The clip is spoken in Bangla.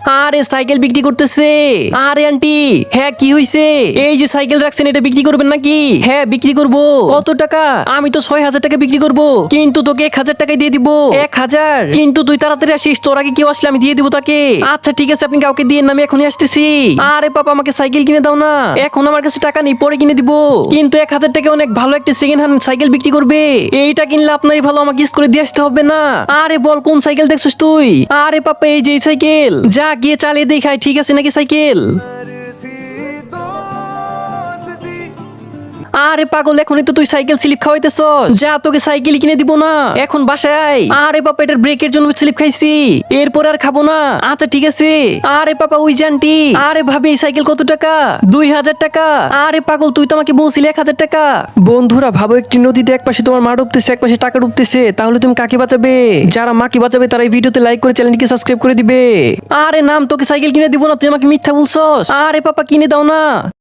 আরে সাইকেল বিক্রি করতেছে। আরে আন্টি, হ্যাঁ কি হইছে? এই যে সাইকেল রাখছেন এটা বিক্রি করবেন নাকি? হ্যাঁ বিক্রি করব। কত টাকা? আমি তো 6,000 টাকা বিক্রি করব। কিন্তু তোকে 1,000 টাকায় দিয়ে দিব। 1,000? কিন্তু তুই তাড়াতাড়ি আসিস, তোর আগে কেউ আসলে আমি দিয়ে দিব তাকে। আচ্ছা ঠিক আছে, আপনি কাউকে দিয়ে আমি এখনই আসতেছি। আরে পাপা, আমাকে সাইকেল কিনে দাও না। এখন আমার কাছে টাকা নেই, পরে কিনে দিব। কিন্তু 1,000 টাকা অনেক ভালো একটা সেকেন্ড হ্যান্ড সাইকেল বিক্রি করবে। এইটা কিনলে আপনারই ভালো, আমাকে স্কুলে দিয়ে আসতে হবে না। আরে বল কোন সাইকেল দেখছিস তুই? আরে পাপা, এই যে এই সাইকেল। যা গিয়ে চালিয়ে দেখাই ঠিক আছে নাকি সাইকেল। আরে পাগল, এখনই তো তুই সাইকেল স্লিপ খাওয়াইতেছস। যা, তোকে সাইকেল কিনে দিব না, এখন বাসায় আয়। আরে বাবা, এটার ব্রেকের জন্য স্লিপ খাইছি, এরপর আর খাবো না। আচ্ছা ঠিক আছে। আরে পাপা, ওই জানটি। আরে ভাবি, এই সাইকেল কত টাকা? 2,000 টাকা। আরে পাগল, তুই তো আমাকে বলছিলি 1,000 টাকা। বন্ধুরা ভাবো, একটি নদীতে এক পাশে তোমার মা ডুবতেছে, এক পাশে টাকা ডুবতেছে, তাহলে তুমি কাকে বাঁচাবে? যারা মাকে বাঁচাবে তারা এই ভিডিওতে লাইক করে চ্যানেলটিকে সাবস্ক্রাইব করে দিবে। আরে নাম, তোকে সাইকেল কিনে দিব না, তুই আমাকে মিথ্যা বলছস। আরে পাপা, কিনে দাও না।